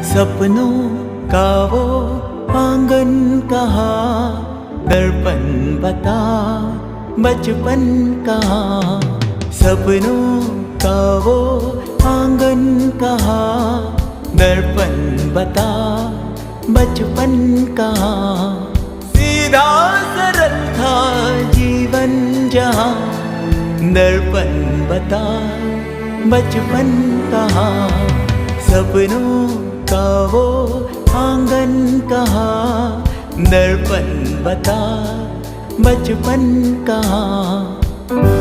सपनों का वो आंगन कहाँ, दर्पण बता बचपन कहाँ। सपनों का वो आंगन कहाँ, दर्पण बता बचपन कहाँ। सीधा सरल था जीवन जहाँ, दर्पण बता बचपन कहाँ। सपनों का वो आंगन कहाँ, दर्पण बता बचपन कहाँ।